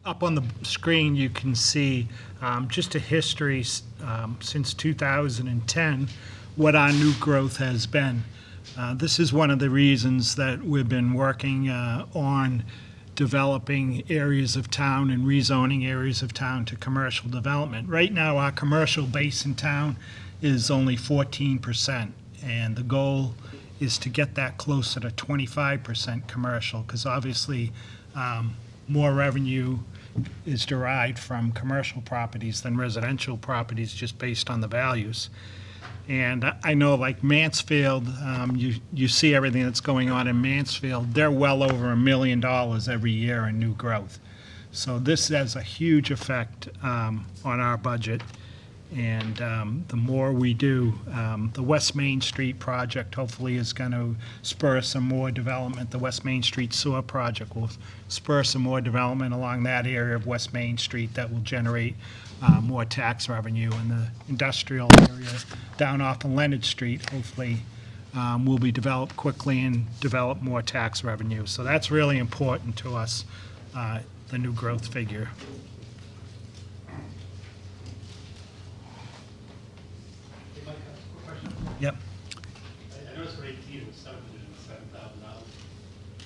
Up on the screen, you can see just a history since 2010, what our new growth has been. This is one of the reasons that we've been working on developing areas of town and rezoning areas of town to commercial development. Right now, our commercial base in town is only 14%, and the goal is to get that closer to 25% commercial, because obviously more revenue is derived from commercial properties than residential properties just based on the values. And I know, like Mansfield, you see everything that's going on in Mansfield. They're well over $1 million every year in new growth. So this has a huge effect on our budget. And the more we do, the West Main Street project hopefully is going to spur some more development. The West Main Street sewer project will spur some more development along that area of West Main Street that will generate more tax revenue. And the industrial area down off of Leonard Street hopefully will be developed quickly and develop more tax revenue. So that's really important to us, the new growth figure. Yep. I noticed for 18 it was $707,000.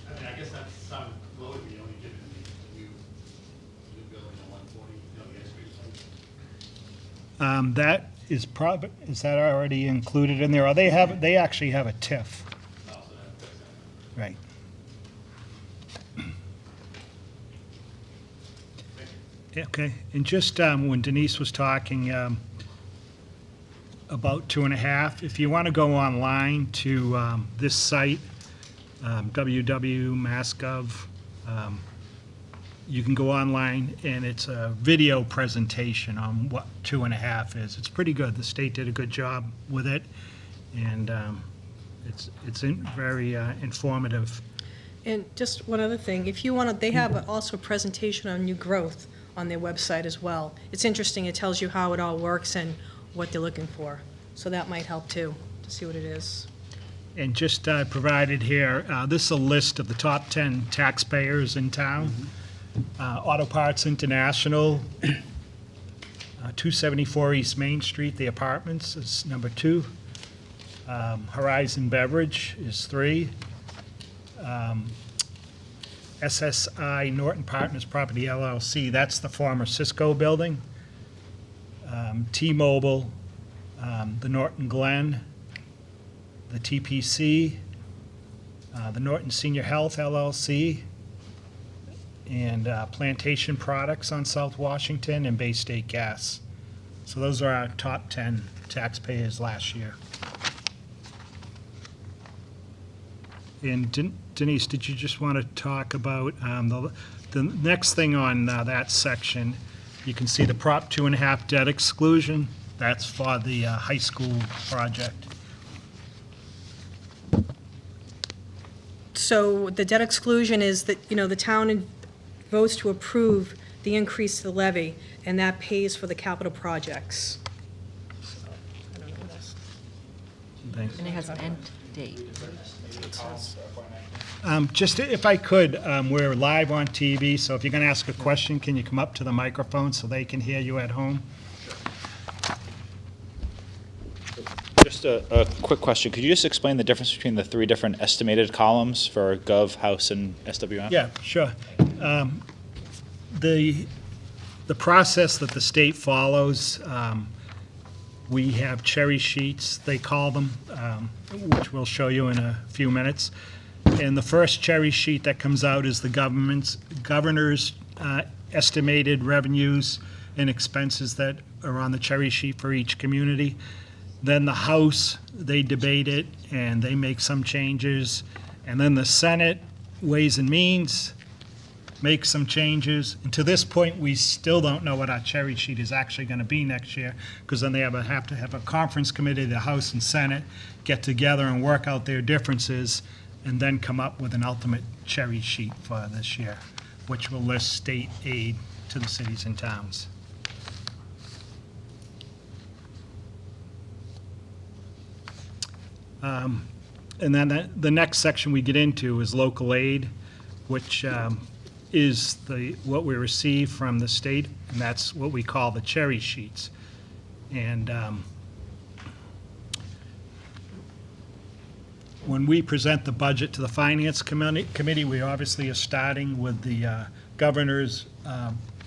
I mean, I guess that sounded low to me, only given the new building on 140, the ice cream place. That is that already included in there? Or they actually have a TIF. Oh, so that's that. Right. Yeah, okay. And just when Denise was talking about 2.5, if you want to go online to this site, www.massgov, you can go online, and it's a video presentation on what 2.5 is. It's pretty good. The state did a good job with it, and it's very informative. And just one other thing, if you want to, they have also a presentation on new growth on their website as well. It's interesting. It tells you how it all works and what they're looking for. So that might help too, to see what it is. And just provided here, this is a list of the top 10 taxpayers in town. Auto Parts International, 274 East Main Street, the apartments, is number 2. Horizon Beverage is 3. SSI Norton Partners Property LLC, that's the former Cisco building. T-Mobile, the Norton Glen, the TPC, the Norton Senior Health LLC, and Plantation Products on South Washington, and Bay State Gas. So those are our top 10 taxpayers last year. And Denise, did you just want to talk about the next thing on that section? You can see the Prop 2.5 debt exclusion. That's for the high school project. So the debt exclusion is that, the town votes to approve the increase to the levy, and that pays for the capital projects. So, I don't know what else. Thanks. And it has an end date. Just if I could, we're live on TV, so if you're going to ask a question, can you come up to the microphone so they can hear you at home? Just a quick question. Could you just explain the difference between the 3 different estimated columns for Gov, House, and SWM? Yeah, sure. The process that the state follows, we have cherry sheets, they call them, which we'll show you in a few minutes. And the first cherry sheet that comes out is the governor's estimated revenues and expenses that are on the cherry sheet for each community. Then the House, they debate it, and they make some changes. And then the Senate, Ways and Means, makes some changes. And to this point, we still don't know what our cherry sheet is actually going to be next year, because then they have to have a conference committee, the House and Senate, get together and work out their differences, and then come up with an ultimate cherry sheet for this year, which will list state aid to the cities and towns. And then the next section we get into is local aid, which is what we receive from the state, and that's what we call the cherry sheets. And when we present the budget to the Finance Committee, we obviously are starting with the governor's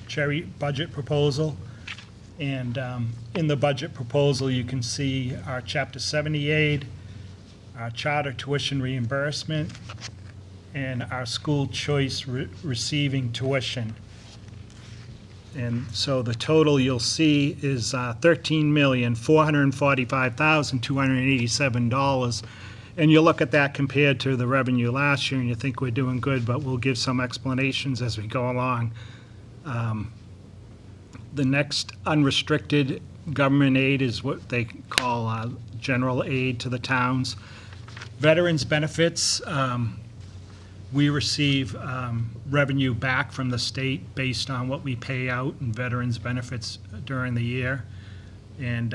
cherry budget proposal. And in the budget proposal, you can see our Chapter 70 aid, our charter tuition reimbursement, and our school choice receiving tuition. And so the total you'll see is $13,445,287. And you look at that compared to the revenue last year, and you think we're doing good, but we'll give some explanations as we go along. The next unrestricted government aid is what they call general aid to the towns. Veterans benefits, we receive revenue back from the state based on what we pay out in veterans benefits during the year. And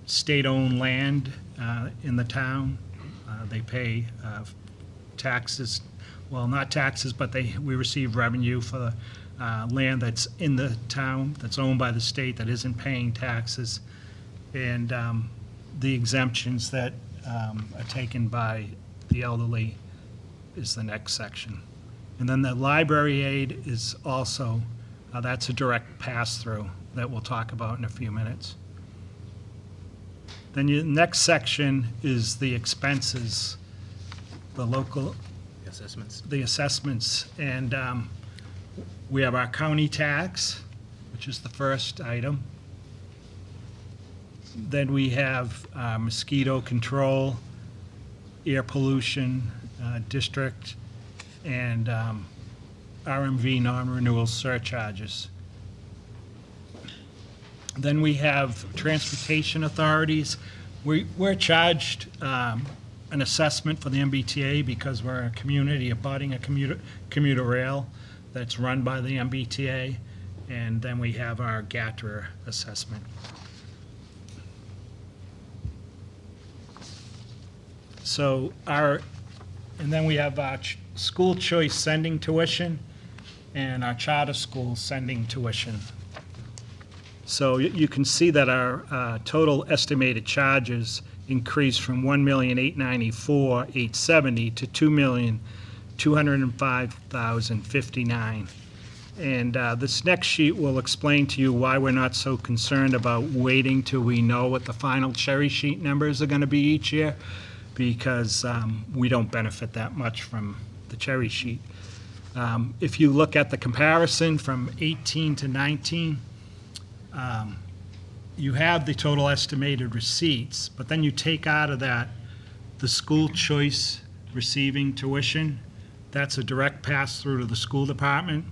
state-owned land in the town, they pay taxes, well, not taxes, but we receive revenue for the land that's in the town, that's owned by the state, that isn't paying taxes, and the exemptions that are taken by the elderly is the next section. And then the library aid is also, that's a direct pass-through that we'll talk about in a few minutes. Then your next section is the expenses, the local Assessments. the assessments, and we have our county tax, which is the first item. Then we have mosquito control, air pollution district, and RMV non-renewal surcharges. Then we have transportation authorities. We're charged an assessment for the MBTA because we're a community abutting a commuter rail that's run by the MBTA, and then we have our GATRA assessment. So and then we have our school choice sending tuition and our charter school sending tuition. So you can see that our total estimated charges increased from $1,894,870 to $2,205,059. And this next sheet will explain to you why we're not so concerned about waiting till we know what the final cherry sheet numbers are going to be each year, because we don't benefit that much from the cherry sheet. If you look at the comparison from 18 to 19, you have the total estimated receipts, but then you take out of that the school choice receiving tuition. That's a direct pass-through to the school department.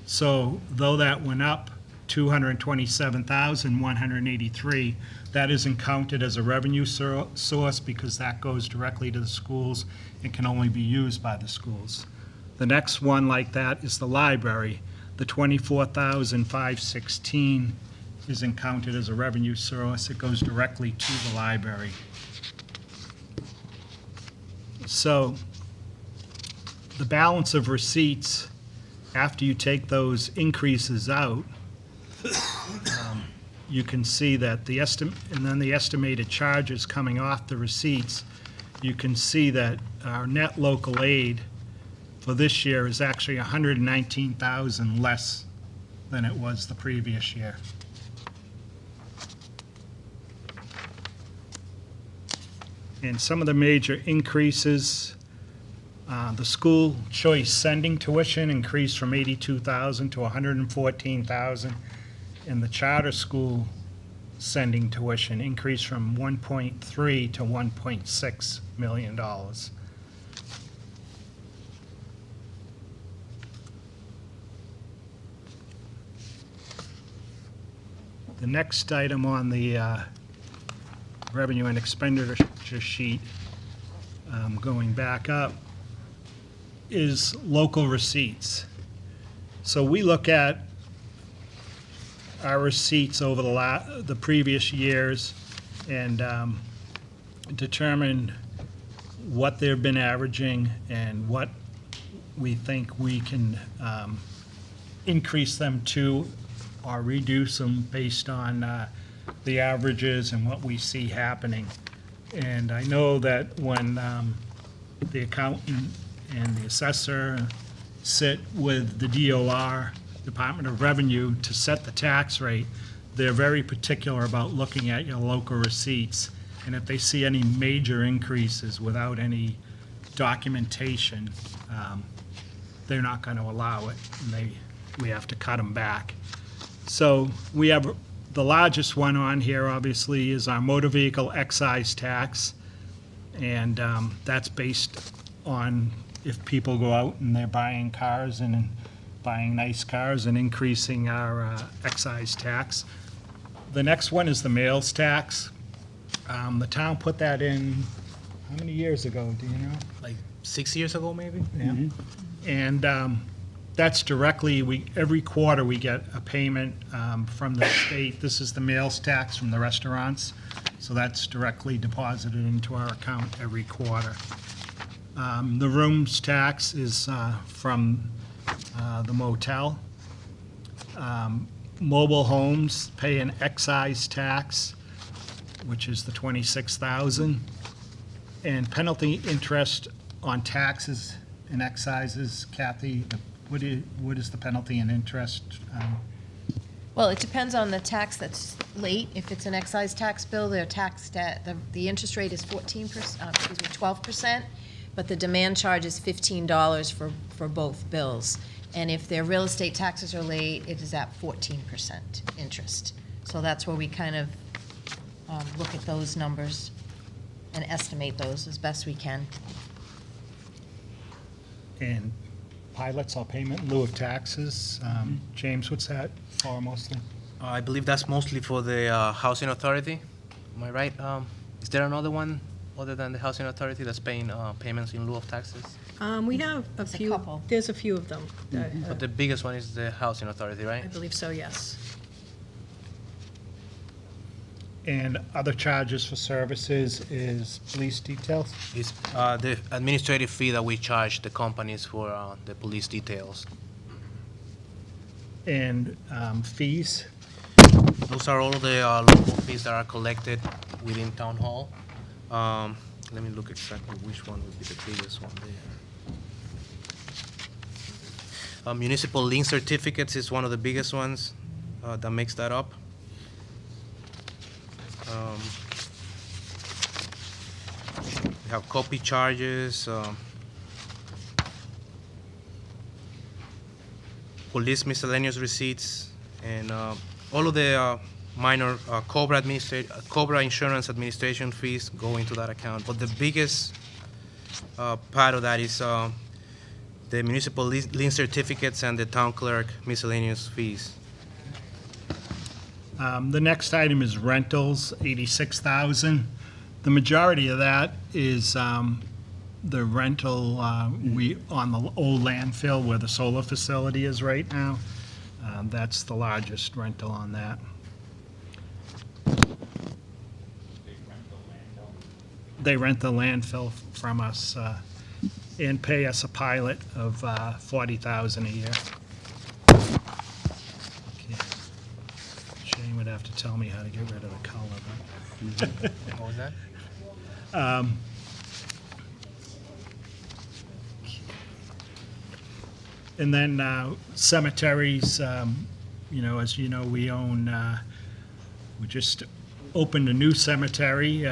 So though that went up $227,183, that isn't counted as a revenue source because that goes directly to the schools and can only be used by the schools. The next one like that is the library. The $24,516 isn't counted as a revenue source. It goes directly to the library. So the balance of receipts, after you take those increases out, you can see that and then the estimated charges coming off the receipts, you can see that our net local aid for this year is actually $119,000 less than it was the previous year. And some of the major increases, the school choice sending tuition increased from $82,000 to $114,000, and the charter school sending tuition increased from $1.3 to $1.6 million. The next item on the revenue and expenditure sheet, going back up, is local receipts. So we look at our receipts over the previous years and determine what they've been averaging and what we think we can increase them to or reduce them based on the averages and what we see happening. And I know that when the accountant and the assessor sit with the DOR, Department of Revenue, to set the tax rate, they're very particular about looking at your local receipts. And if they see any major increases without any documentation, they're not going to allow it, and we have to cut them back. So we have, the largest one on here, obviously, is our motor vehicle excise tax, and that's based on if people go out and they're buying cars and buying nice cars and increasing our excise tax. The next one is the meals tax. The town put that in, how many years ago, do you know? Like 6 years ago, maybe? Yeah. And that's directly, every quarter we get a payment from the state. This is the meals tax from the restaurants. So that's directly deposited into our account every quarter. The rooms tax is from the motel. Mobile homes pay an excise tax, which is the $26,000. And penalty interest on taxes and excises, Kathy, what is the penalty and interest? Well, it depends on the tax that's late. If it's an excise tax bill, they're taxed at, the interest rate is 12%, but the demand charge is $15 for both bills. And if their real estate taxes are late, it is at 14% interest. So that's where we kind of look at those numbers and estimate those as best we can. And pilots are payment in lieu of taxes. James, what's that for mostly? I believe that's mostly for the Housing Authority. Am I right? Is there another one other than the Housing Authority that's paying payments in lieu of taxes? We have a There's a few, couple. there's a few of them. But the biggest one is the Housing Authority, right? I believe so, yes. And other charges for services is police details? It's the administrative fee that we charge the companies for the police details. And fees? Those are all the local fees that are collected within Town Hall. Let me look exactly which one would be the biggest one there. Municipal lien certificates is one of the biggest ones that makes that up. We have copy charges, police miscellaneous receipts, and all of the minor COBRA insurance administration fees go into that account. But the biggest part of that is the municipal lien certificates and the town clerk miscellaneous fees. The next item is rentals, $86,000. The majority of that is the rental on the old landfill where the solar facility is right now. That's the largest rental on that. They rent the landfill from us and pay us a pilot of $40,000 a year. Shane would have to tell me how to get rid of the color, but. What was that? And then cemeteries, you know, as you know, we own, we just opened a new cemetery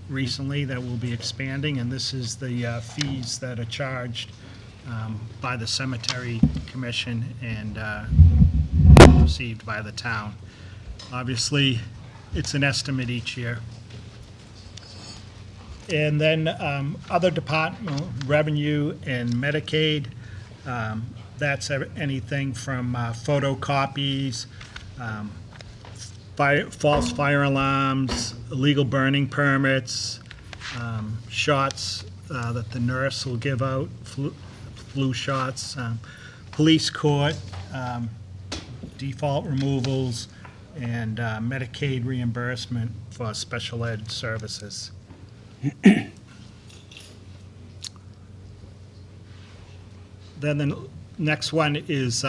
recently that will be expanding, and this is the fees that are charged by the Cemetery Commission and received by the town. Obviously, it's an estimate each year. And then other department revenue and Medicaid, that's anything from photocopies, false fire alarms, illegal burning permits, shots that the nurse will give out, flu shots, police court, default removals, and Medicaid reimbursement for special ed services. Then the next one is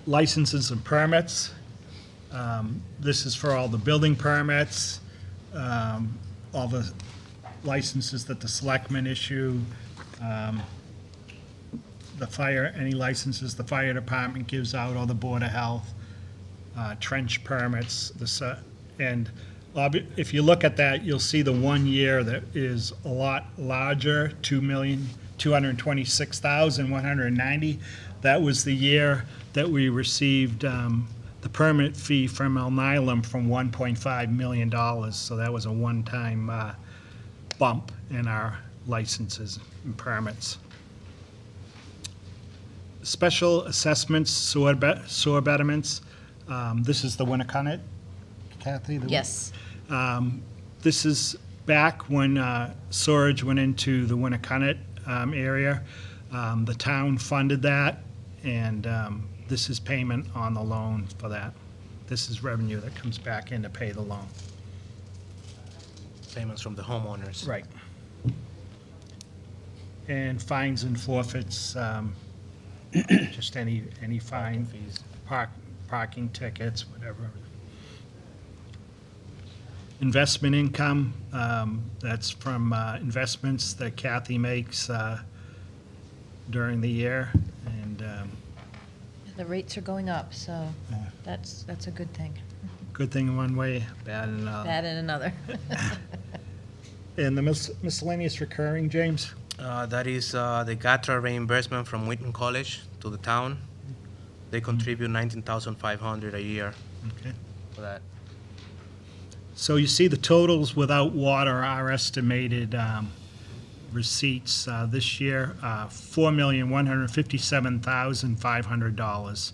licenses and permits. This is for all the building permits, all the licenses that the selectmen issue, the fire, any licenses the fire department gives out, or the Board of Health, trench permits, and if you look at that, you'll see the 1 year that is a lot larger, 2,226,190. That was the year that we received the permit fee from Alnylam from $1.5 million. So that was a one-time bump in our licenses and permits. Special assessments, sewer betterments. This is the Winnicott, Kathy? Yes. This is back when storage went into the Winnicott area. The town funded that, and this is payment on the loan for that. This is revenue that comes back in to pay the loan. Payments from the homeowners. Right. And fines and forfeits, just any fine, Fees. parking tickets, whatever. Investment income, that's from investments that Kathy makes during the year, and The rates are going up, so Yeah. that's a good thing. good thing in one way, bad in another. Bad in another. And the miscellaneous recurring, James? That is the GATRA reimbursement from Wheaton College to the town. They contribute $19,500 a year Okay. for that. So you see the totals without water, our estimated receipts this year, $4,157,500.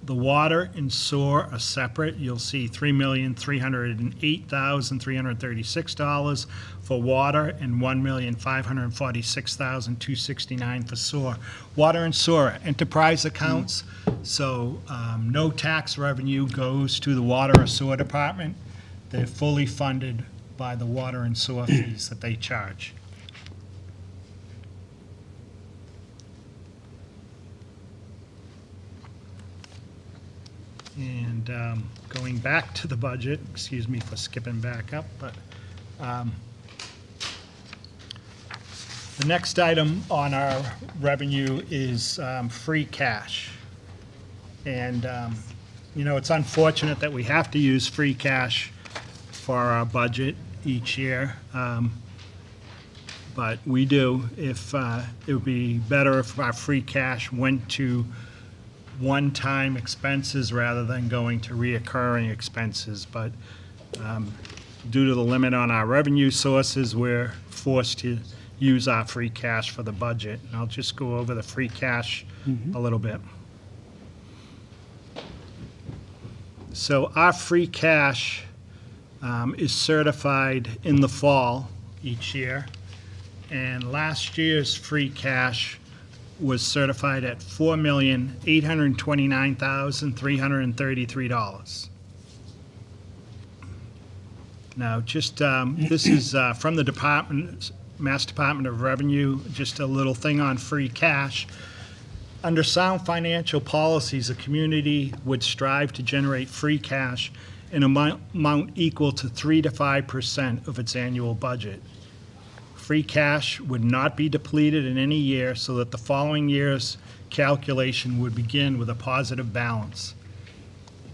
The water and sewer are separate. You'll see $3,308,336 for water and $1,546,269 for sewer. Water and sewer enterprise accounts, so no tax revenue goes to the water or sewer department. They're fully funded by the water and sewer fees that they charge. And going back to the budget, excuse me for skipping back up, but the next item on our revenue is free cash. And, it's unfortunate that we have to use free cash for our budget each year, but we do. If it would be better if our free cash went to one-time expenses rather than going to reoccurring expenses, but due to the limit on our revenue sources, we're forced to use our free cash for the budget. And I'll just go over the free cash a little bit. So our free cash is certified in the fall each year, and last year's free cash was certified at $4,829,333. Now, just, this is from the Mass Department of Revenue, just a little thing on free cash. Under sound financial policies, a community would strive to generate free cash in an amount equal to 3 to 5% of its annual budget. Free cash would not be depleted in any year, so that the following year's calculation would begin with a positive balance.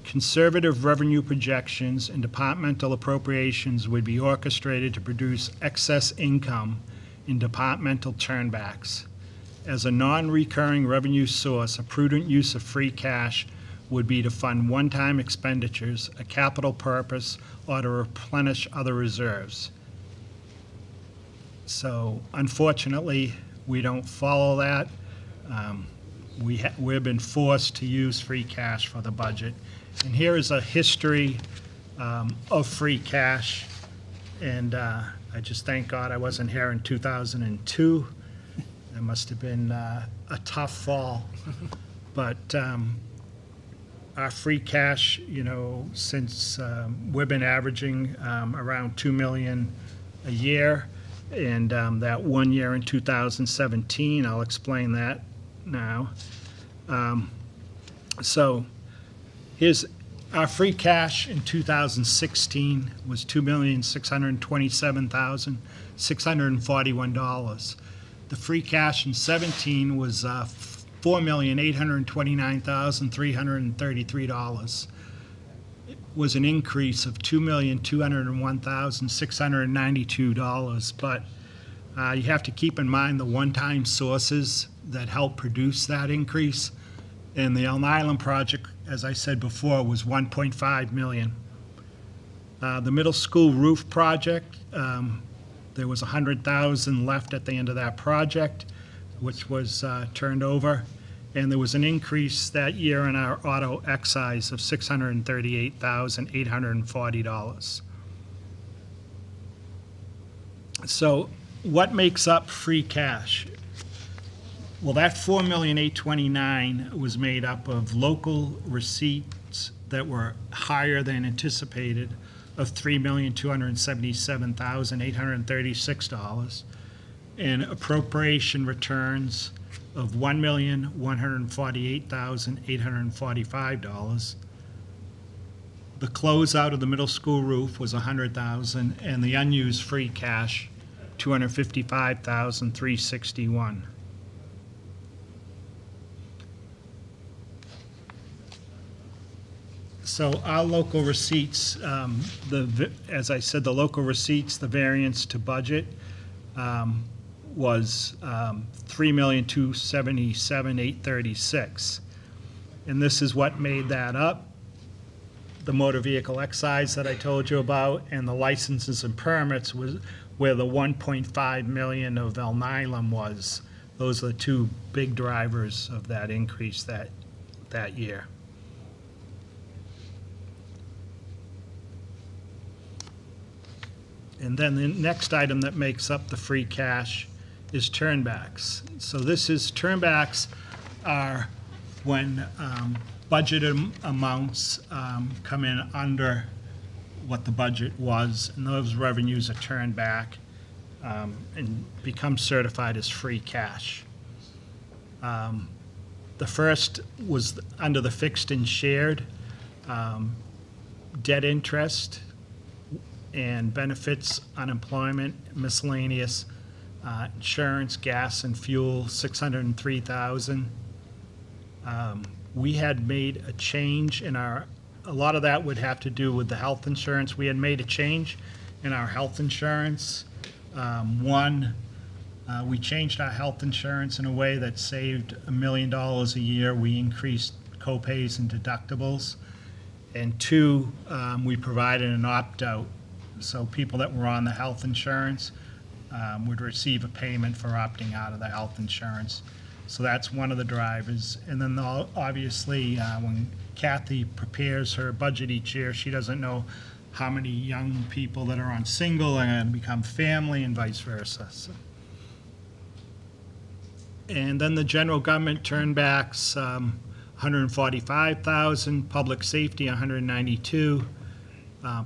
Conservative revenue projections and departmental appropriations would be orchestrated to produce excess income in departmental turnbacks. As a non-recurring revenue source, a prudent use of free cash would be to fund one-time expenditures, a capital purpose, or to replenish other reserves. So unfortunately, we don't follow that. We've been forced to use free cash for the budget. And here is a history of free cash. And I just thank God I wasn't here in 2002. That must have been a tough fall. But our free cash, since we've been averaging around $2 million a year, And that 1 year in 2017, I'll explain that now. So here's our free cash in 2016 was $2,627,641. The free cash in 17 was $4,829,333. It was an increase of $2,201,692. But you have to keep in mind the one-time sources that helped produce that increase. And the Elm Island project, as I said before, was $1.5 million. The middle school roof project, there was $100,000 left at the end of that project, which was turned over. And there was an increase that year in our auto excise of $638,840. So what makes up free cash? Well, that $4,829,000 was made up of local receipts that were higher than anticipated of $3,277,836, and appropriation returns of $1,148,845. The closeout of the middle school roof was $100,000, and the unused free cash, $255,361. So our local receipts, as I said, the local receipts, the variance to budget was $3,277,836. And this is what made that up. The motor vehicle excise that I told you about, and the licenses and permits was where the $1.5 million of Elm Island was. Those are the two big drivers of that increase that year. And then the next item that makes up the free cash is turnbacks. So turnbacks are when budgeted amounts come in under what the budget was, and those revenues are turned back and become certified as free cash. The first was under the fixed and shared, debt interest, and benefits, unemployment, miscellaneous, insurance, gas and fuel, $603,000. We had made a change in a lot of that would have to do with the health insurance. We had made a change in our health insurance. We changed our health insurance in a way that saved $1 million a year. We increased co-pays and deductibles. And two, we provided an opt-out. So people that were on the health insurance would receive a payment for opting out of the health insurance. So that's one of the drivers. And then obviously, when Kathy prepares her budget each year, she doesn't know how many young people that are on single are going to become family and vice versa. So. And then the general government turnbacks, 145,000, public safety, 192.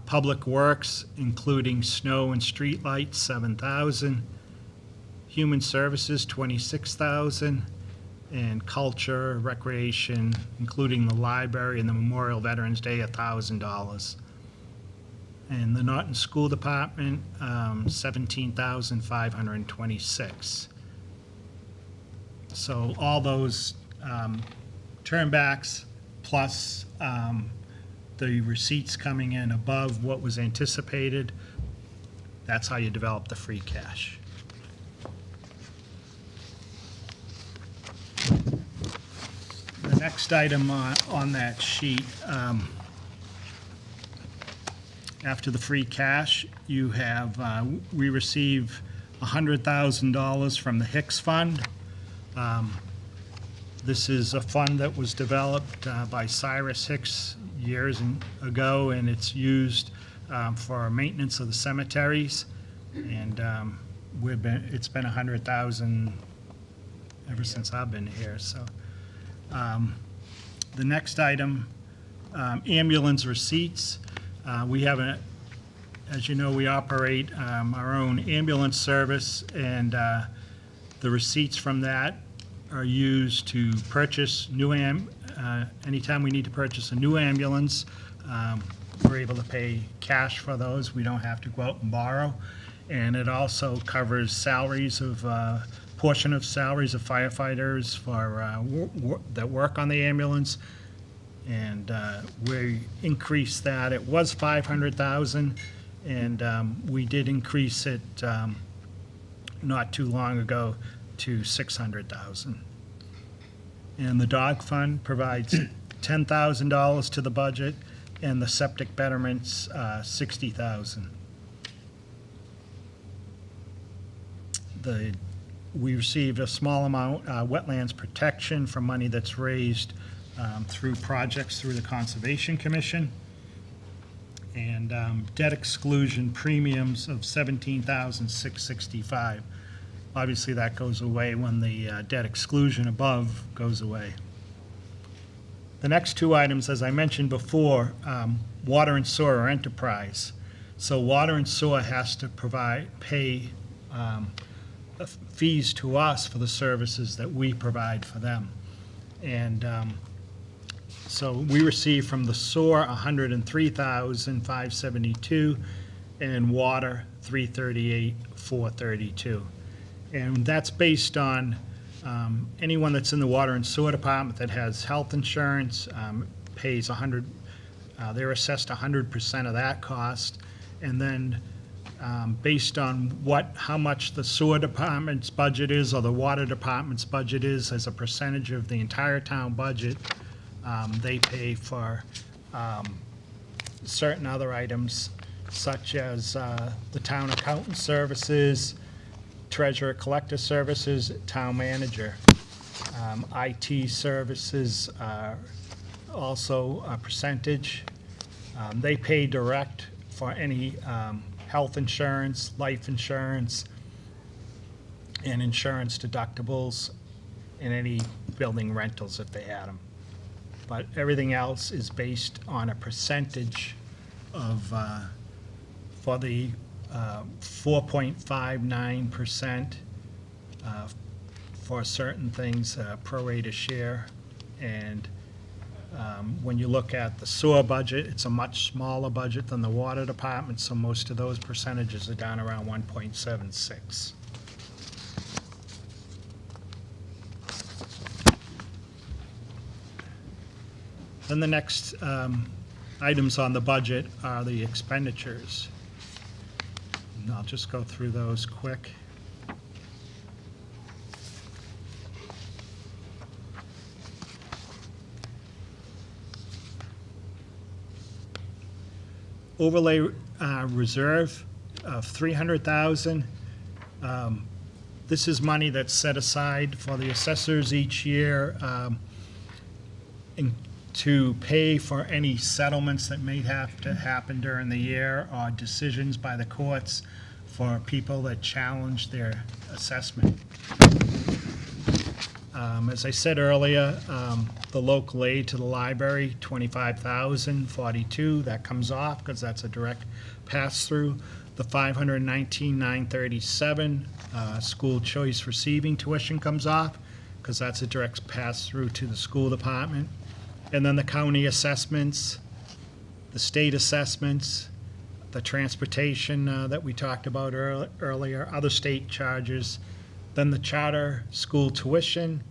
Public Works, including snow and street lights, 7,000. Human Services, 26,000. And Culture, Recreation, including the library and the Memorial Veterans Day, $1,000. And the Norton School Department, 17,526. So all those turnbacks plus the receipts coming in above what was anticipated, that's how you develop the free cash. The next item on that sheet, after the free cash, you have, we receive $100,000 from the Hicks Fund. This is a fund that was developed by Cyrus Hicks years ago, and it's used for maintenance of the cemeteries. And it's been $100,000 ever since I've been here. So the next item, ambulance receipts. We have as you know, we operate our own ambulance service, and the receipts from that are used to purchase anytime we need to purchase a new ambulance, we're able to pay cash for those. We don't have to go out and borrow. And it also covers salaries of, portion of salaries of firefighters that work on the ambulance. And we increased that. It was 500,000, and we did increase it not too long ago to 600,000. And the dog fund provides $10,000 to the budget, and the septic betterments, 60,000. We received a small amount, wetlands protection from money that's raised through projects through the Conservation Commission. And debt exclusion premiums of $17,665. Obviously, that goes away when the debt exclusion above goes away. The next two items, as I mentioned before, water and sewer enterprise. So water and sewer has to pay fees to us for the services that we provide for them. And so we receive from the sewer $103,572, and water $338,432. And that's based on anyone that's in the water and sewer department that has health insurance pays they're assessed 100% of that cost. And then based on how much the sewer department's budget is or the water department's budget is as a percentage of the entire town budget, they pay for certain other items such as the town accountant services, treasurer collector services, town manager. IT services are also a percentage. They pay direct for any health insurance, life insurance, and insurance deductibles, and any building rentals if they had them. But everything else is based on a percentage of, for the 4.59% for certain things, prorata share. And when you look at the sewer budget, it's a much smaller budget than the water department, so most of those percentages are down around 1.76. Then the next items on the budget are the expenditures. And I'll just go through those quick. Overlay reserve of $300,000. This is money that's set aside for the assessors each year to pay for any settlements that may have to happen during the year or decisions by the courts for people that challenge their assessment. As I said earlier, the local aid to the library, $25,042, that comes off because that's a direct pass-through. The $519,937 school choice receiving tuition comes off because that's a direct pass-through to the school department. And then the county assessments, the state assessments, the transportation that we talked about earlier, other state charges, then the charter school tuition,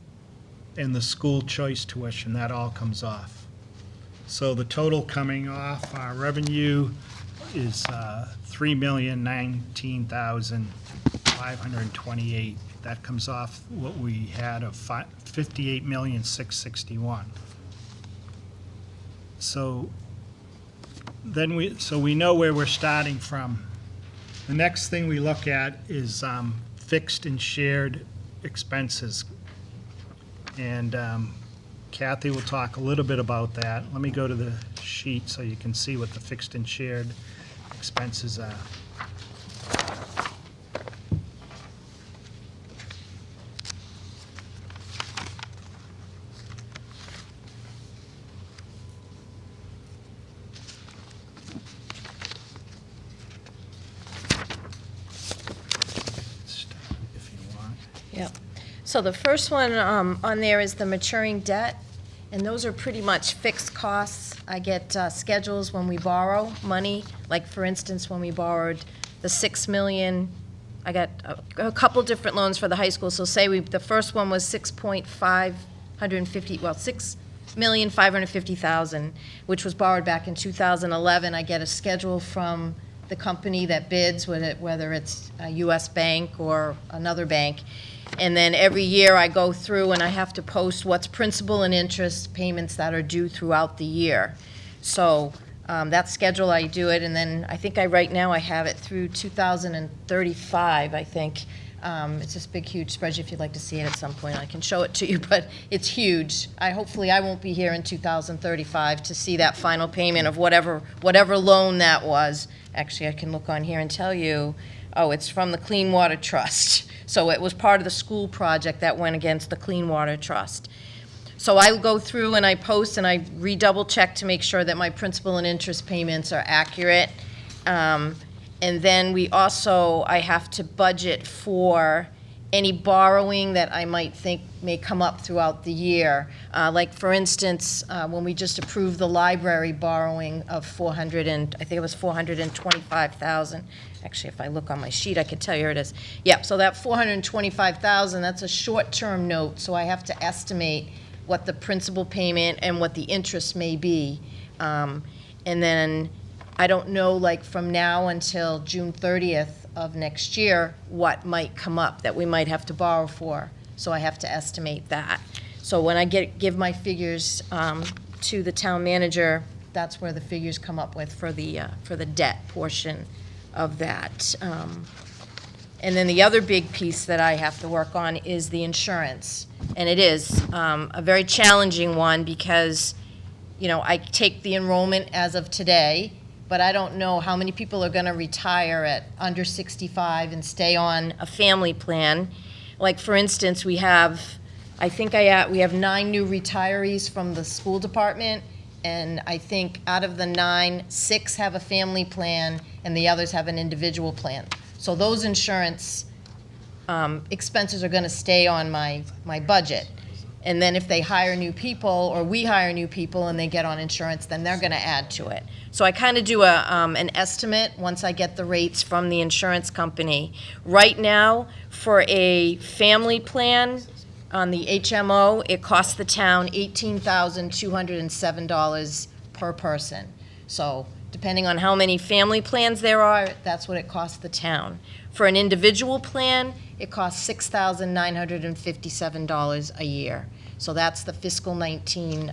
and the school choice tuition, that all comes off. So the total coming off our revenue is $3,019,528. That comes off what we had of $58,661,000. So then we know where we're starting from. The next thing we look at is fixed and shared expenses. And Kathy will talk a little bit about that. Let me go to the sheet so you can see what the fixed and shared expenses are. So the first one on there is the maturing debt, and those are pretty much fixed costs. I get schedules when we borrow money, like for instance, when we borrowed the 6 million, I got a couple different loans for the high school. So say the first one was 6,550,000, which was borrowed back in 2011. I get a schedule from the company that bids, whether it's a U.S. bank or another bank. And then every year I go through and I have to post what's principal and interest payments that are due throughout the year. So that schedule, I do it, and then I think right now I have it through 2035, I think. It's this big, huge spreadsheet. If you'd like to see it at some point, I can show it to you, but it's huge. Hopefully I won't be here in 2035 to see that final payment of whatever loan that was. Actually, I can look on here and tell you, oh, it's from the Clean Water Trust. So it was part of the school project that went against the Clean Water Trust. So I go through and I post and I redouble check to make sure that my principal and interest payments are accurate. And then I have to budget for any borrowing that I might think may come up throughout the year. Like for instance, when we just approved the library borrowing of I think it was 425,000. Actually, if I look on my sheet, I can tell you here it is. Yeah, so that 425,000, that's a short-term note, so I have to estimate what the principal payment and what the interest may be. And then I don't know, like from now until June 30th of next year, what might come up that we might have to borrow for. So I have to estimate that. So when I give my figures to the town manager, that's where the figures come up with for the debt portion of that. And then the other big piece that I have to work on is the insurance. And it is a very challenging one because, I take the enrollment as of today, but I don't know how many people are going to retire at under 65 and stay on a family plan. Like, for instance, we have 9 new retirees from the school department, and I think out of the 9, 6 have a family plan, and the others have an individual plan. So those insurance expenses are going to stay on my budget. And then if they hire new people, or we hire new people and they get on insurance, then they're going to add to it. So I kind of do an estimate once I get the rates from the insurance company. Right now, for a family plan on the HMO, it costs the town $18,207 per person. So depending on how many family plans there are, that's what it costs the town. For an individual plan, it costs $6,957 a year. So that's the fiscal 19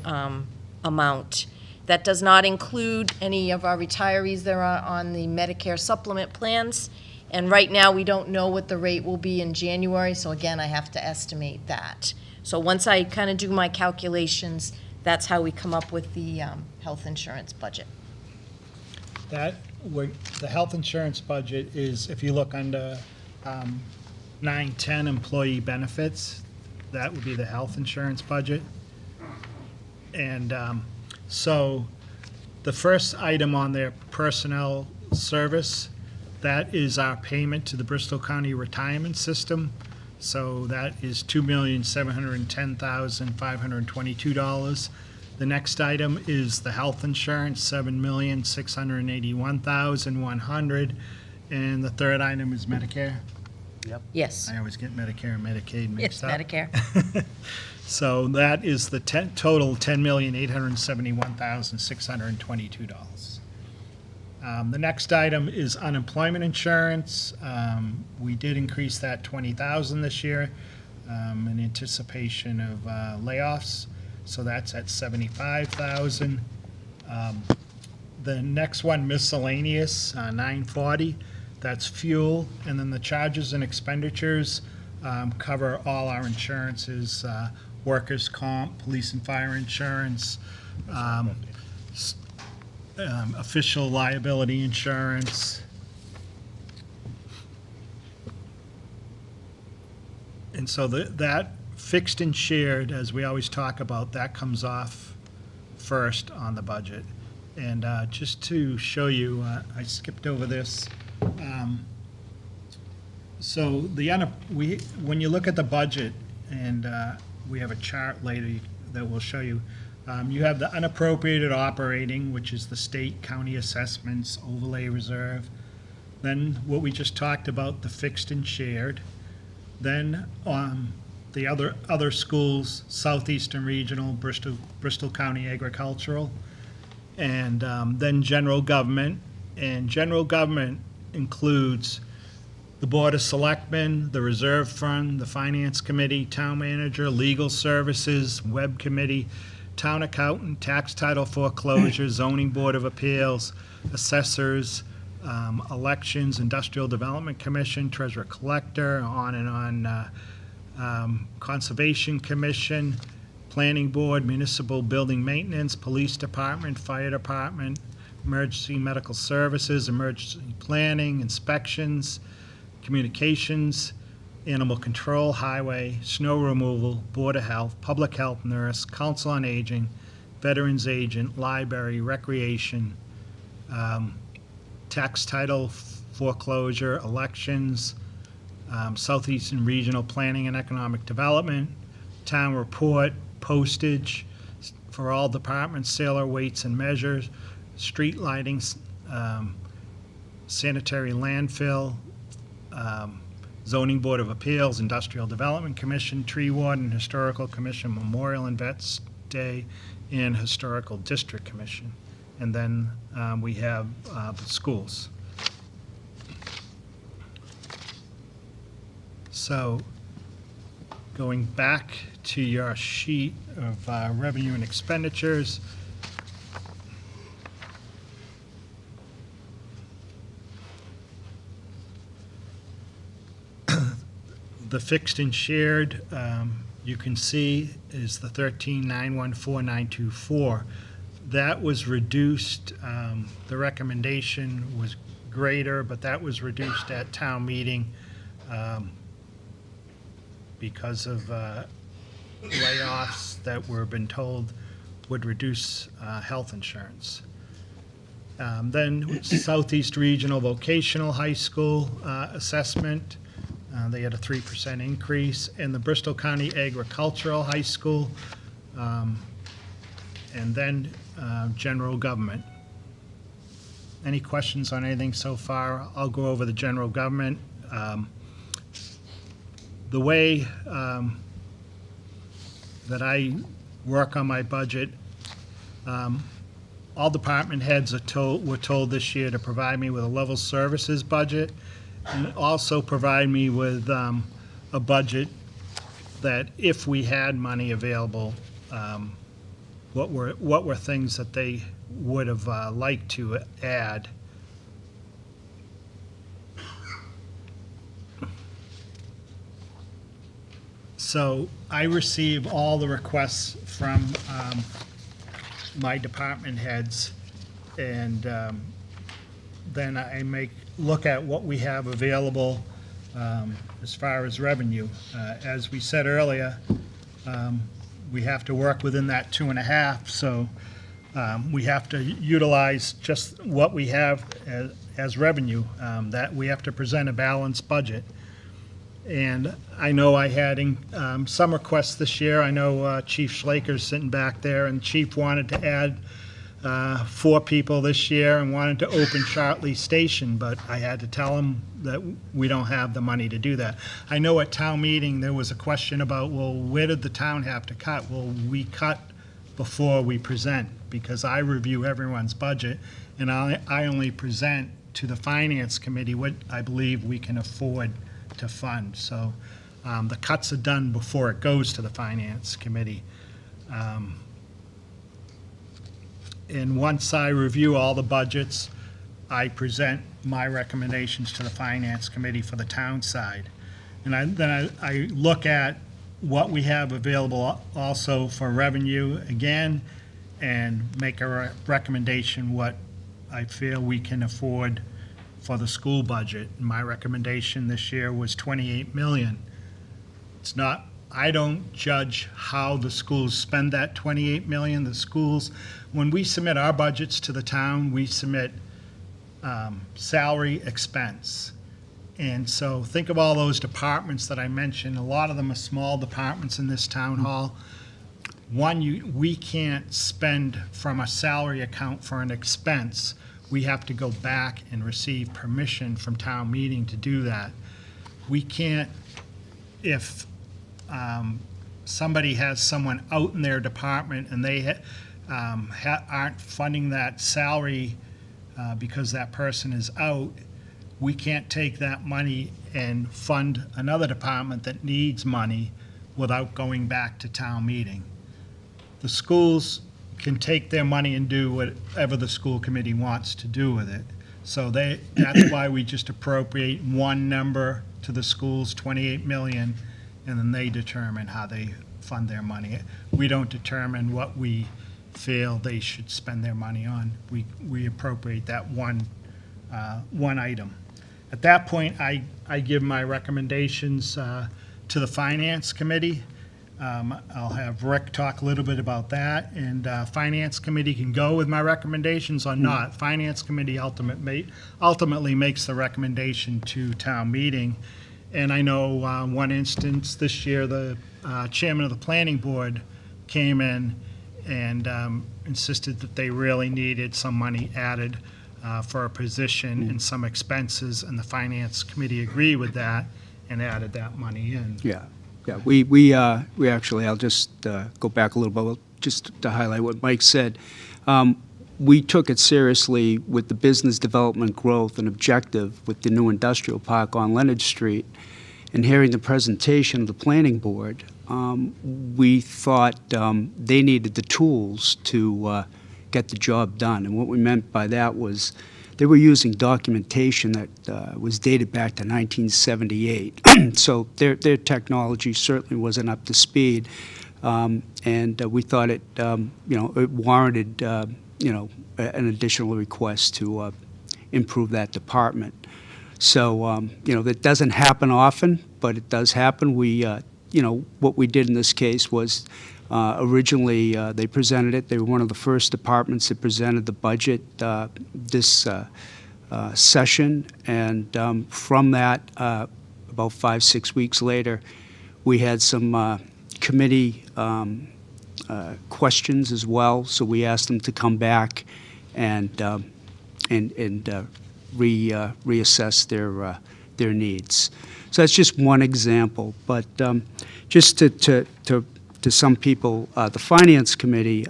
amount. That does not include any of our retirees that are on the Medicare supplement plans. And right now, we don't know what the rate will be in January, so again, I have to estimate that. So once I kind of do my calculations, that's how we come up with the health insurance budget. The health insurance budget is, if you look under 910 employee benefits, that would be the health insurance budget. And so the first item on there, personnel service, that is our payment to the Bristol County Retirement System. So that is $2,710,522. The next item is the health insurance, $7,681,100. And the third item is Medicare. Yes. I always get Medicare and Medicaid It's mixed up. Medicare. So that is the total $10,871,622. The next item is unemployment insurance. We did increase that $20,000 this year in anticipation of layoffs. So that's at $75,000. The next one, miscellaneous, $940. That's fuel, and then the charges and expenditures cover all our insurances, workers' comp, police and fire insurance, official liability insurance. And so that fixed and shared, as we always talk about, that comes off first on the budget. And just to show you, I skipped over this. So when you look at the budget, and we have a chart later that will show you. You have the unappropriated operating, which is the state, county assessments, overlay reserve. Then what we just talked about, the fixed and shared. Then the other schools, Southeastern Regional, Bristol County Agricultural, and then general government. And general government includes the Board of Selectmen, the Reserve Fund, the Finance Committee, Town Manager, Legal Services, Web Committee, Town Accountant, Tax Title Foreclosure, Zoning Board of Appeals, Assessors, Elections, Industrial Development Commission, Treasurer Collector, on and on, Conservation Commission, Planning Board, Municipal Building Maintenance, Police Department, Fire Department, Emergency Medical Services, Emergency Planning, Inspections, Communications, Animal Control, Highway, Snow Removal, Board of Health, Public Health Nurse, Council on Aging, Veterans Agent, Library, Recreation, Tax Title Foreclosure, Elections, Southeastern Regional Planning and Economic Development, Town Report, Postage for all departments, sailor weights and measures, street lighting, sanitary landfill, Zoning Board of Appeals, Industrial Development Commission, Tree Warden, Historical Commission, Memorial and Vets Day, and Historical District Commission. And then we have the schools. So going back to your sheet of revenue and expenditures, the fixed and shared, you can see, is the 13,914,924. That was reduced, the recommendation was greater, but that was reduced at town meeting because of layoffs that we're been told would reduce health insurance. Then Southeast Regional Vocational High School assessment, they had a 3% increase. And the Bristol County Agricultural High School, and then general government. Any questions on anything so far? I'll go over the general government. The way that I work on my budget, all department heads were told this year to provide me with a level services budget and also provide me with a budget that if we had money available, what were things that they would have liked to add. So I receive all the requests from my department heads, and then I look at what we have available as far as revenue. As we said earlier, we have to work within that 2.5, so we have to utilize just what we have as revenue, that we have to present a balanced budget. And I know I had some requests this year. I know Chief Schlaker's sitting back there, and Chief wanted to add 4 people this year and wanted to open Chartley Station, but I had to tell him that we don't have the money to do that. I know at town meeting there was a question about, well, where did the town have to cut? Well, we cut before we present, because I review everyone's budget, and I only present to the Finance Committee what I believe we can afford to fund. So the cuts are done before it goes to the Finance Committee. And once I review all the budgets, I present my recommendations to the Finance Committee for the town side. And then I look at what we have available also for revenue again, and make a recommendation what I feel we can afford for the school budget. My recommendation this year was 28 million. It's not, I don't judge how the schools spend that 28 million. The schools, when we submit our budgets to the town, we submit salary expense. And so think of all those departments that I mentioned. A lot of them are small departments in this town hall. One, we can't spend from a salary account for an expense. We have to go back and receive permission from town meeting to do that. We can't, if somebody has someone out in their department and they aren't funding that salary because that person is out, we can't take that money and fund another department that needs money without going back to town meeting. The schools can take their money and do whatever the school committee wants to do with it. So that's why we just appropriate one number to the schools, 28 million, and then they determine how they fund their money. We don't determine what we feel they should spend their money on. We appropriate that one item. At that point, I give my recommendations to the Finance Committee. I'll have Rick talk a little bit about that, and Finance Committee can go with my recommendations or not. Finance Committee ultimately makes the recommendation to town meeting. And I know one instance this year, the chairman of the planning board came in and insisted that they really needed some money added for a position and some expenses, and the Finance Committee agreed with that and added that money in. Yeah, we actually, I'll just go back a little bit, just to highlight what Mike said. We took it seriously with the business development growth and objective with the new industrial park on Leonard Street, and hearing the presentation of the planning board, we thought they needed the tools to get the job done. And what we meant by that was they were using documentation that was dated back to 1978. So their technology certainly wasn't up to speed. And we thought it, it warranted, an additional request to improve that department. So, that doesn't happen often, but it does happen. We, what we did in this case was originally they presented it. They were one of the first departments that presented the budget this session. And from that, about 5-6 weeks later, we had some committee questions as well. So we asked them to come back and reassess their needs. So that's just one example. But just to some people, the Finance Committee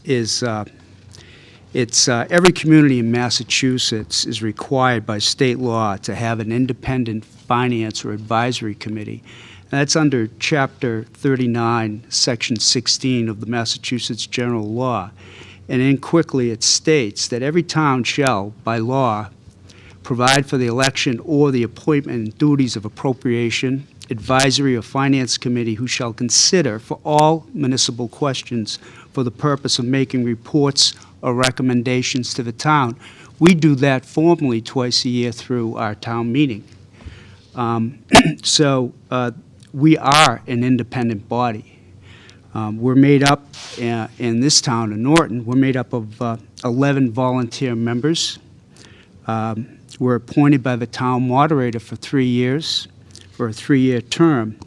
is it's every community in Massachusetts is required by state law to have an independent finance or advisory committee. And that's under Chapter 39, Section 16 of the Massachusetts General Law. And in quickly, it states that every town shall, by law, provide for the election or the appointment and duties of appropriation, advisory, or finance committee who shall consider for all municipal questions for the purpose of making reports or recommendations to the town. We do that formally twice a year through our town meeting. So we are an independent body. We're made up, in this town, in Norton, we're made up of 11 volunteer members. We're appointed by the town moderator for 3 years, for a 3-year term.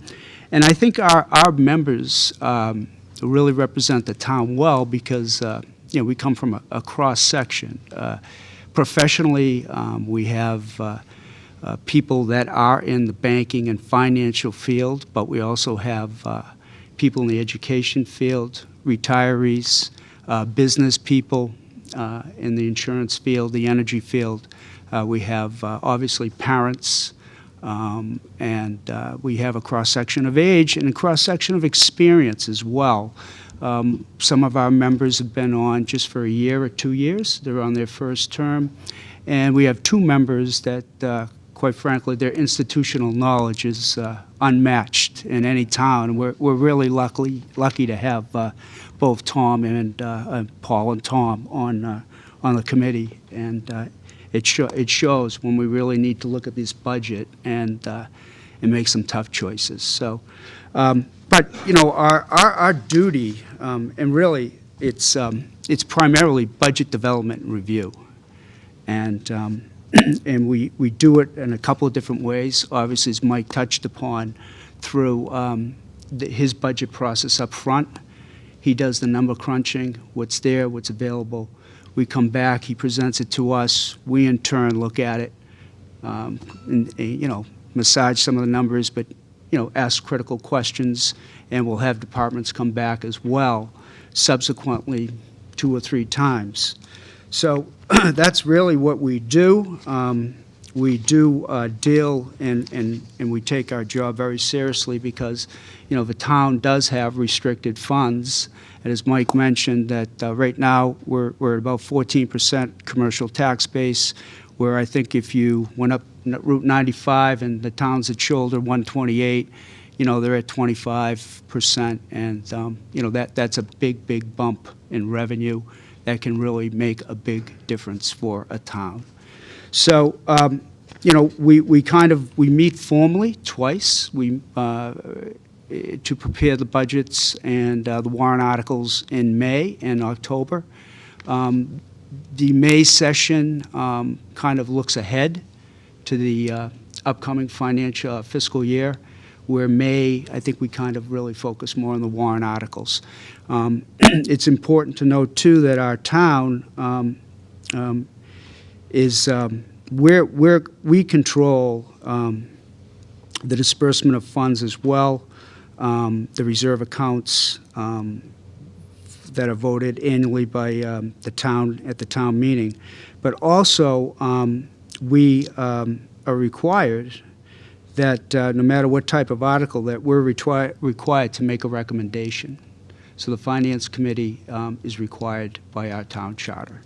And I think our members really represent the town well because, we come from a cross-section. Professionally, we have people that are in the banking and financial field, but we also have people in the education field, retirees, business people in the insurance field, the energy field. We have obviously parents, and we have a cross-section of age and a cross-section of experience as well. Some of our members have been on just for a year or 2 years. They're on their first term. And we have 2 members that, quite frankly, their institutional knowledge is unmatched in any town. We're really lucky to have both Tom and Paul and Tom on the committee. And it shows when we really need to look at this budget and make some tough choices. So, but our duty, and really it's primarily budget development and review. And And we do it in a couple of different ways. Obviously, as Mike touched upon, through his budget process up front. He does the number crunching, what's there, what's available. We come back, he presents it to us. We in turn look at it, and, you know, massage some of the numbers, but, you know, ask critical questions, and we'll have departments come back as well subsequently 2 or 3 times. So that's really what we do. We do deal and we take our job very seriously because, you know, the town does have restricted funds. And as Mike mentioned, that right now we're at about 14% commercial tax base, where I think if you went up Route 95 and the towns that shoulder 128, you know, they're at 25%. And, you know, that's a big, big bump in revenue that can really make a big difference for a town. So, you know, we meet formally twice to prepare the budgets and the warrant articles in May and October. The May session kind of looks ahead to the upcoming financial fiscal year, where May, I think we kind of really focus more on the warrant articles. It's important to note, too, that our town is where we control the disbursement of funds as well, the reserve accounts that are voted annually by the town at the town meeting. But also, we are required that no matter what type of article, that we're required to make a recommendation. So the Finance Committee is required by our town charter.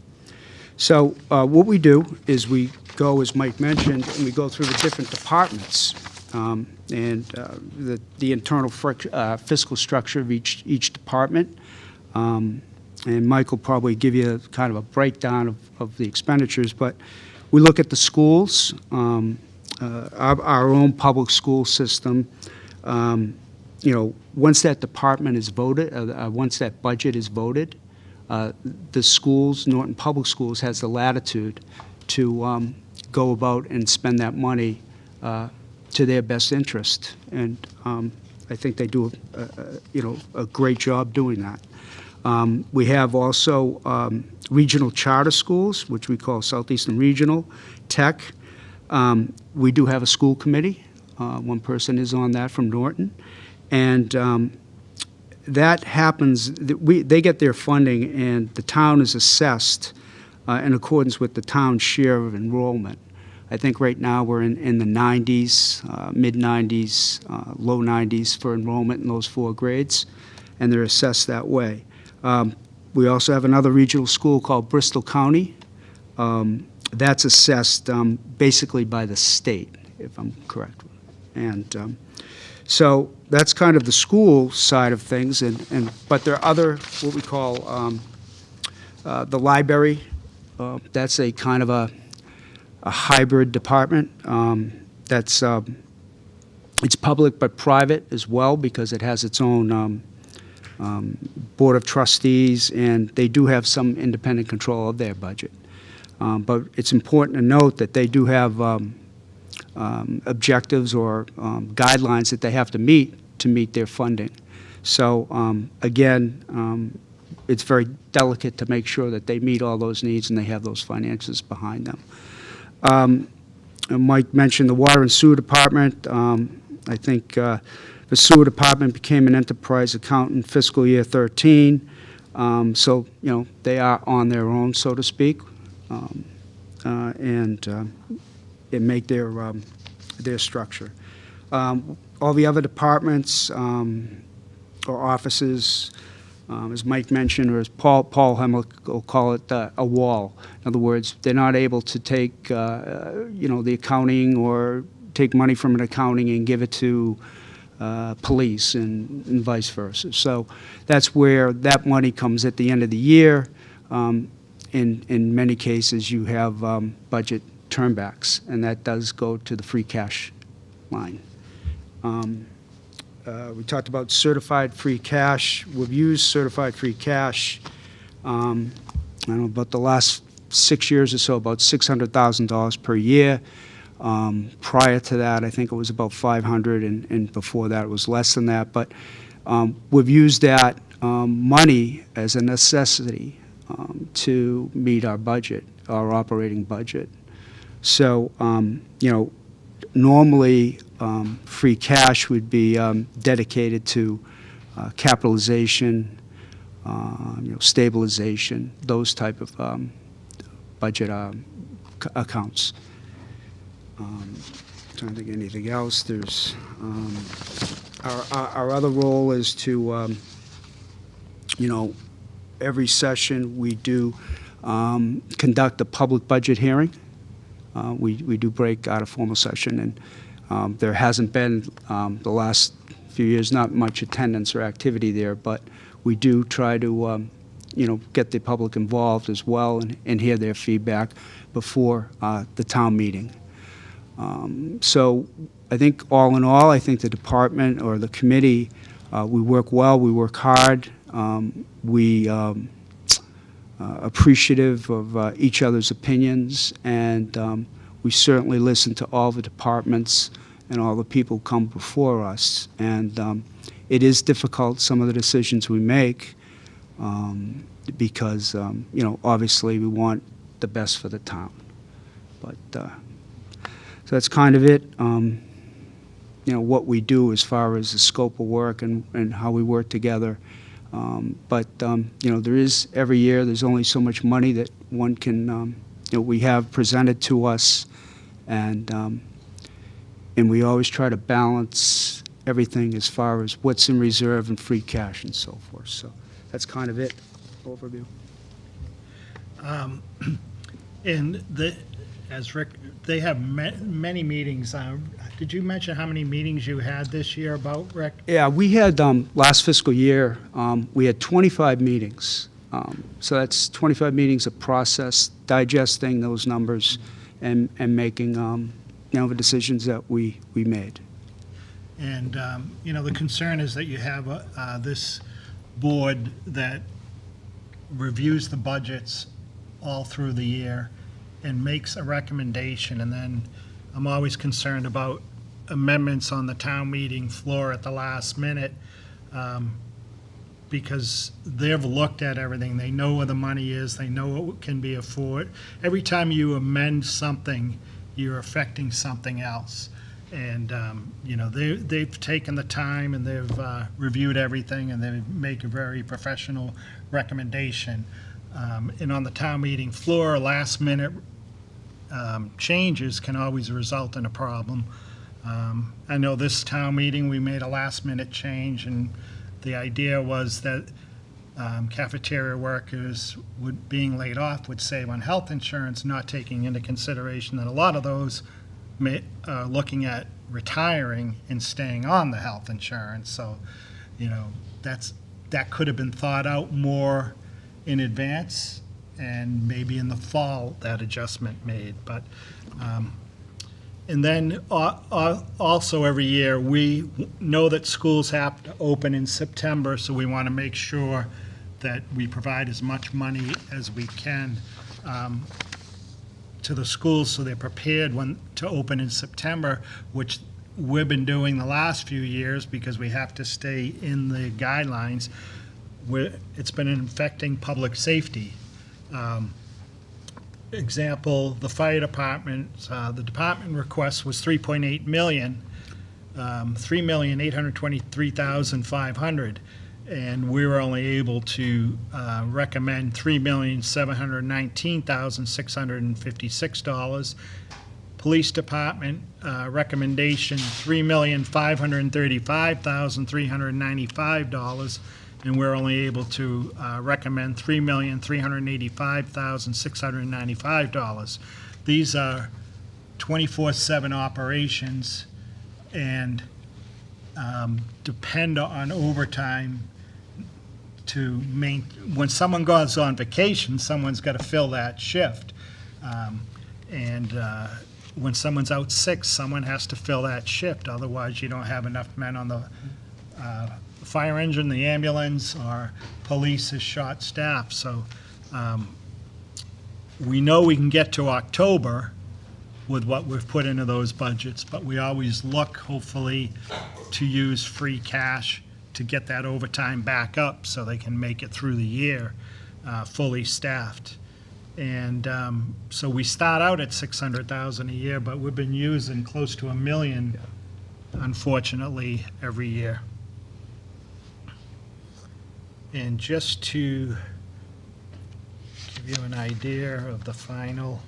So what we do is we go, as Mike mentioned, and we go through the different departments and the internal fiscal structure of each department. And Mike will probably give you kind of a breakdown of the expenditures, but we look at the schools, our own public school system. You know, once that department is voted, once that budget is voted, the schools, Norton Public Schools, has the latitude to go about and spend that money to their best interest. And I think they do, you know, a great job doing that. We have also regional charter schools, which we call Southeastern Regional, Tech. We do have a school committee. One person is on that from Norton. And that happens, they get their funding, and the town is assessed in accordance with the town's share of enrollment. I think right now we're in the 90s, mid-90s, low 90s for enrollment in those 4 grades, and they're assessed that way. We also have another regional school called Bristol County. That's assessed basically by the state, if I'm correct. And so that's kind of the school side of things, but there are other, what we call the library. That's a kind of a hybrid department. That's it's public but private as well, because it has its own board of trustees, and they do have some independent control of their budget. But it's important to note that they do have objectives or guidelines that they have to meet their funding. So again, it's very delicate to make sure that they meet all those needs and they have those finances behind them. Mike mentioned the water and sewer department. I think the sewer department became an enterprise account in fiscal year 13. So, you know, they are on their own, so to speak, and make their structure. All the other departments or offices, as Mike mentioned, or as Paul Hemlick will call it, a wall. In other words, they're not able to take, you know, the accounting or take money from an accounting and give it to police and vice versa. So that's where that money comes at the end of the year. In many cases, you have budget turnbacks, and that does go to the free cash line. We talked about certified free cash. We've used certified free cash, I don't know, about the last 6 years or so, about $600,000 per year. Prior to that, I think it was about 500, and before that, it was less than that. But we've used that money as a necessity to meet our budget, our operating budget. So, normally, free cash would be dedicated to capitalization, stabilization, those type of budget accounts. Trying to think of anything else. There's our other role is to, every session we do conduct a public budget hearing. We do break out of formal session, and there hasn't been the last few years not much attendance or activity there, but we do try to get the public involved as well and hear their feedback before the town meeting. So I think all in all, I think the department or the committee, we work well, we work hard, we appreciative of each other's opinions, and we certainly listen to all the departments and all the people who come before us. And it is difficult, some of the decisions we make, because, obviously we want the best for the town. But, so that's kind of it, what we do as far as the scope of work and how we work together. But there is, every year, there's only so much money that one can, we have presented to us, and we always try to balance everything as far as what's in reserve and free cash and so forth. So that's kind of it, overview. And as Rick, they have many meetings. Did you mention how many meetings you had this year about, Rick? Yeah, we had, last fiscal year, we had 25 meetings. So that's 25 meetings of process, digesting those numbers and making, the decisions that we made. And, the concern is that you have this board that reviews the budgets all through the year and makes a recommendation, and then I'm always concerned about amendments on the town meeting floor at the last minute, because they've looked at everything. They know where the money is. They know what can be afforded. Every time you amend something, you're affecting something else. And, they've taken the time and they've reviewed everything, and they make a very professional recommendation. And on the town meeting floor, last-minute changes can always result in a problem. I know this town meeting, we made a last-minute change, and the idea was that cafeteria workers being laid off would save on health insurance, not taking into consideration that a lot of those are looking at retiring and staying on the health insurance. So, that could have been thought out more in advance, and maybe in the fall that adjustment made. But and then also every year we know that schools have to open in September, so we want to make sure that we provide as much money as we can to the schools so they're prepared to open in September, which we've been doing the last few years because we have to stay in the guidelines. It's been affecting public safety. Example, the fire department, the department request was $3.8 million, $3,823,500, and we were only able to recommend $3,719,656. Police department recommendation $3,535,395, and we're only able to recommend $3,385,695. These are 24/7 operations and depend on overtime to when someone goes on vacation, someone's got to fill that shift. When someone's out sick, someone has to fill that shift. Otherwise, you don't have enough men on the fire engine, the ambulance, or police is short staffed. So we know we can get to October with what we've put into those budgets, but we always look, hopefully, to use free cash to get that overtime back up so they can make it through the year fully staffed. And so we start out at 600,000 a year, but we've been using close to $1 million, unfortunately, every year. And just to give you an idea of the final,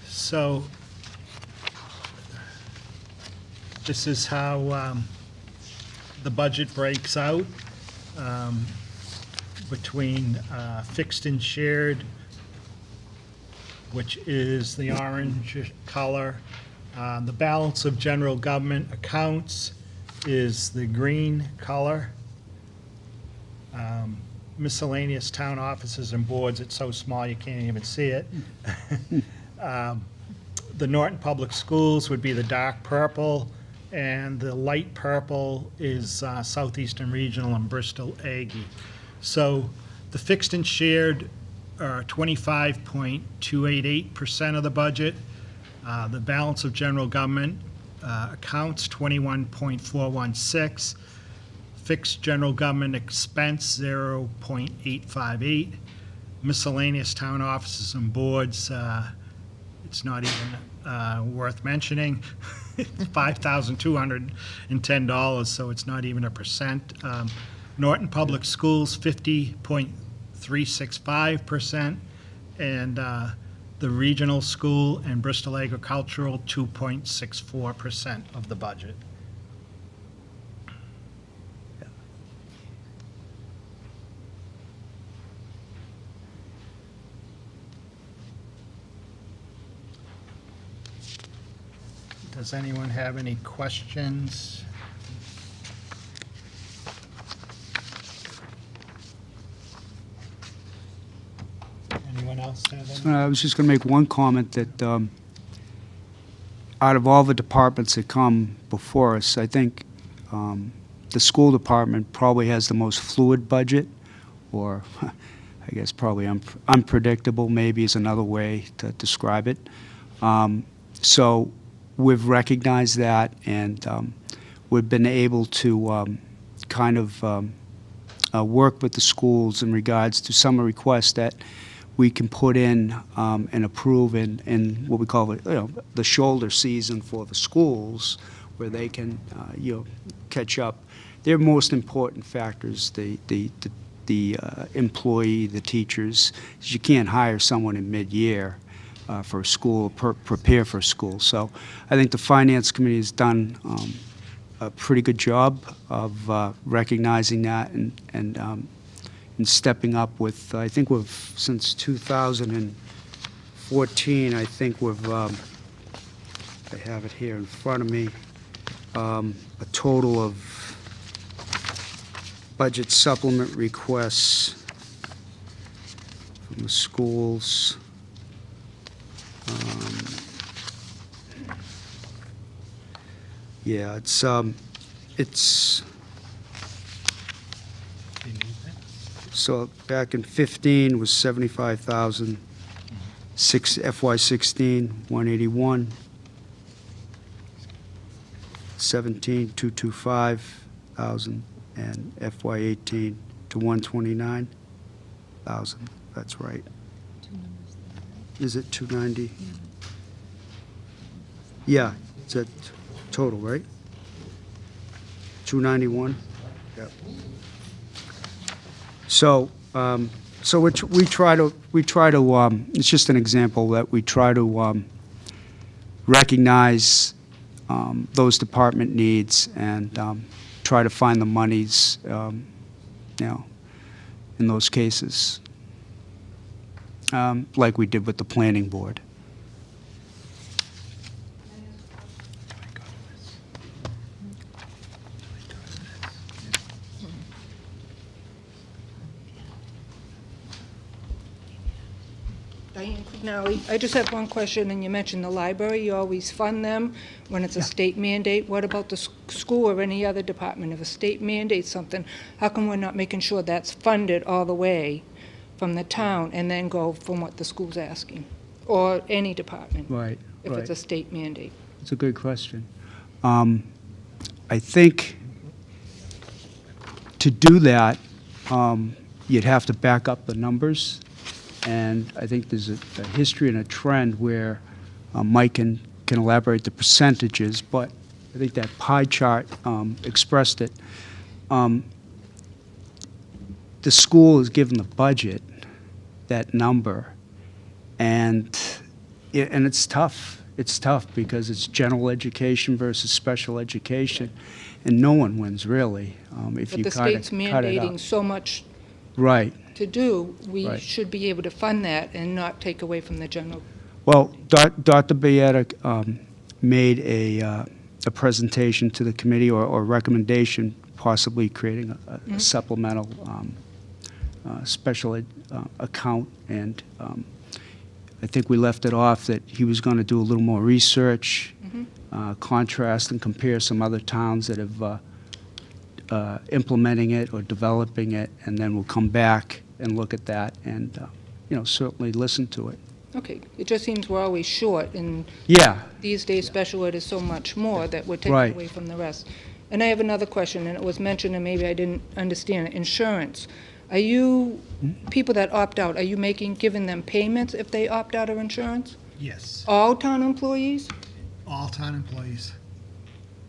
so this is how the budget breaks out between fixed and shared, which is the orange color. The balance of general government accounts is the green color. Miscellaneous town offices and boards, it's so small you can't even see it. The Norton Public Schools would be the dark purple, and the light purple is Southeastern Regional and Bristol Aggie. So the fixed and shared are 25.288% of the budget. The balance of general government accounts, 21.416. Fixed general government expense, 0.858. Miscellaneous town offices and boards, it's not even worth mentioning. It's $5,210, so it's not even a percent. Norton Public Schools, 50.365%, and the regional school and Bristol Agricultural, 2.64% of the budget. Does anyone have any questions? Anyone else have any? I was just going to make one comment that out of all the departments that come before us, I think the school department probably has the most fluid budget, or I guess probably unpredictable maybe is another way to describe it. So we've recognized that, and we've been able to kind of work with the schools in regards to some requests that we can put in and approve in what we call the shoulder season for the schools, where they can catch up. Their most important factors, the employee, the teachers, is you can't hire someone in mid-year for a school, prepare for a school. So I think the Finance Committee has done a pretty good job of recognizing that and stepping up with, I think since 2014, I think I have it here in front of me, a total of budget supplement requests from the schools. Yeah, it's so back in 15 was 75,000, FY16 181, 17 225,000, and FY18 to 129,000. That's right. Is it 290? Yeah, it's at total, right? 291? Yep. So, we try to, it's just an example that we try to recognize those department needs and try to find the monies, in those cases, like we did with the planning board. Diane Quignali. I just have one question, and you mentioned the library. You always fund them when it's a state mandate. What about the school or any other department? If a state mandates something, how come we're not making sure that's funded all the way from the town and then go from what the school's asking? Or any department, Right, if it's right. a state mandate? It's a good question. I think to do that, you'd have to back up the numbers, and I think there's a history and a trend where Mike can elaborate the percentages, but I think that pie chart expressed it. The school is given the budget, that number, and it's tough. It's tough because it's general education versus special education, and no one wins, really, if But you the kind of state's cut it mandating up. so much Right. to do, we Right. should be able to fund that and not take away from the general. Well, Dr. Bayetta made a presentation to the committee or recommendation, possibly creating a supplemental special ed account, and I think we left it off that he was going to do a little more research, contrast and compare some other towns that have implementing it or developing it, and then we'll come back and look at that and, certainly listen to it. Okay, it just seems we're always short, and Yeah, these days special ed is so much more that we're taking Right. away from the rest. And I have another question, and it was mentioned, and maybe I didn't understand it, insurance. Are you, people that opt out, are you giving them payments if they opt out of insurance? Yes, All town employees? all town employees.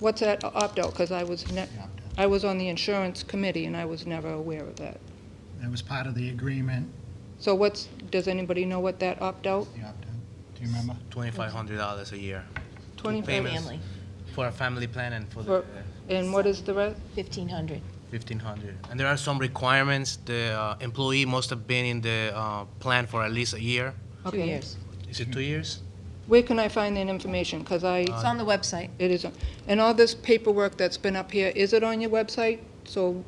What's that opt-out? Because I was opt-out. I was on the insurance committee, and I was never aware of that. That was part of the agreement, So does anybody know what that opt-out? the opt-out. Do you remember? $2,500 a year 25 payments. Family, for a family plan and for For- the And what is the rest? 1,500. 1,500. And there are some requirements. The employee must have been in the plan for at least a year. 2 Okay. years. Is it 2 years? Where can I find that information? Because It's on the website. it is, and all this paperwork that's been up here, is it on your website? So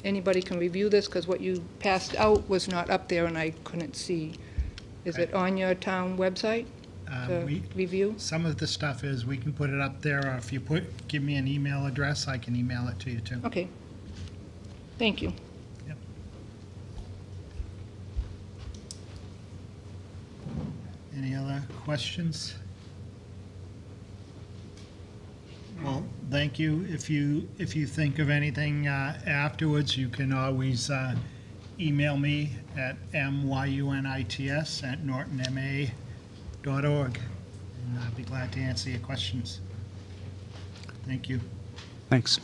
anybody can review this, because what you passed out was not up there and I couldn't see. Is it on your town website to We, review? some of the stuff is, we can put it up there, or if you give me an email address, I can email it to you too. Okay. Thank you. Any other questions? Well, thank you. If you think of anything afterwards, you can always email me at myunits@nortonma.org, and I'll be glad to answer your questions. Thank you. thanks.